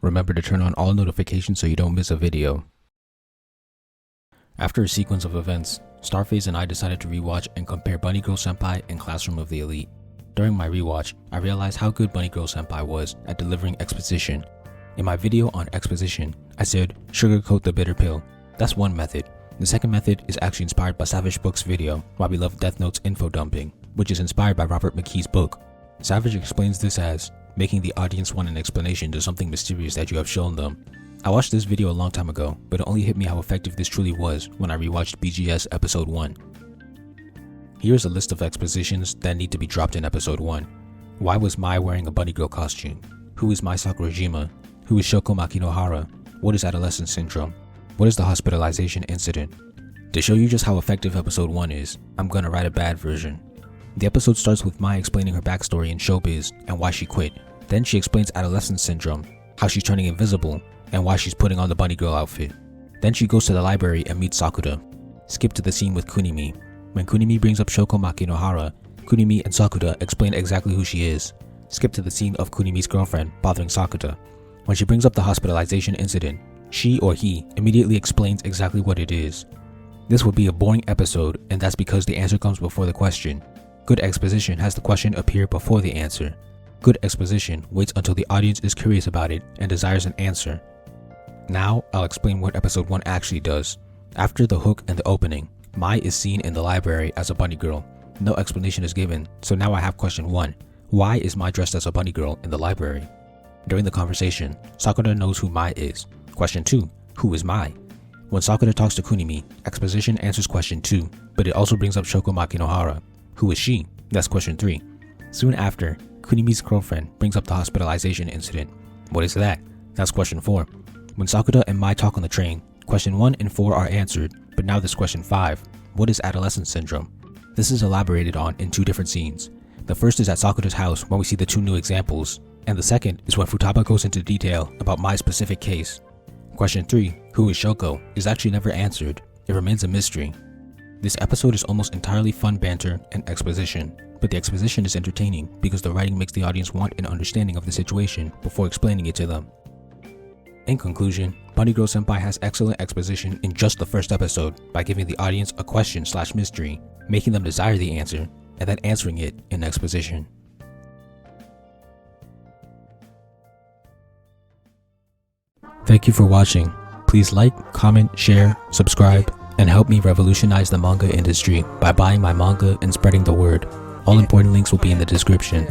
Remember to turn on all notifications so you don't miss a video. After a sequence of events, Starface and I decided to rewatch and compare Bunny Girl Senpai and Classroom of the Elite. During my rewatch, I realized how good Bunny Girl Senpai was at delivering exposition. In my video on exposition, I said, sugarcoat the bitter pill. That's one method. The second method is actually inspired by Savage Book's video, Why We Love Death Note's info dumping, which is inspired by Robert McKee's book. Savage explains this as making the audience want an explanation to something mysterious that you have shown them. I watched this video a long time ago, but it only hit me how effective this truly was when I rewatched BGS Episode 1. Here's a list of expositions that need to be dropped in Episode 1. Why was Mai wearing a bunny girl costume? Who is Mai Sakurajima? Who is Shoko Makinohara? What is adolescent syndrome? What is the hospitalization incident? To show you just how effective Episode 1 is, I'm gonna write a bad version. The episode starts with Mai explaining her backstory in showbiz and why she quit. Then she explains adolescent syndrome, how she's turning invisible, and why she's putting on the bunny girl outfit. Then she goes to the library and meets Sakuta. Skip to the scene with Kunimi. When Kunimi brings up Shoko Makinohara, Kunimi and Sakuta explain exactly who she is. Skip to the scene of Kunimi's girlfriend bothering Sakuta. When she brings up the hospitalization incident, she or he immediately explains exactly what it is. This would be a boring episode, and that's because the answer comes before the question. Good exposition has the question appear before the answer. Good exposition waits until the audience is curious about it and desires an answer. Now, I'll explain what Episode 1 actually does. After the hook and the opening, Mai is seen in the library as a bunny girl. No explanation is given, so now I have question 1. Why is Mai dressed as a bunny girl in the library? During the conversation, Sakuta knows who Mai is. Question 2. Who is Mai? When Sakuta talks to Kunimi, exposition answers question 2, but it also brings up Shoko Makinohara. Who is she? That's question 3. Soon after, Kunimi's girlfriend brings up the hospitalization incident. What is that? That's question 4. When Sakuta and Mai talk on the train, question 1 and 4 are answered, but now there's question 5. What is adolescent syndrome? This is elaborated on in 2 different scenes. The first is at Sakuta's house when we see the 2 new examples, and the second is when Futaba goes into detail about Mai's specific case. Question 3, who is Shoko, is actually never answered. It remains a mystery. This episode is almost entirely fun banter and exposition, but the exposition is entertaining because the writing makes the audience want an understanding of the situation before explaining it to them. In conclusion, Bunny Girl Senpai has excellent exposition in just the first episode by giving the audience a question/mystery, making them desire the answer, and then answering it in exposition. Thank you for watching. Please like, comment, share, subscribe, and help me revolutionize the manga industry by buying my manga and spreading the word. All important links will be in the description.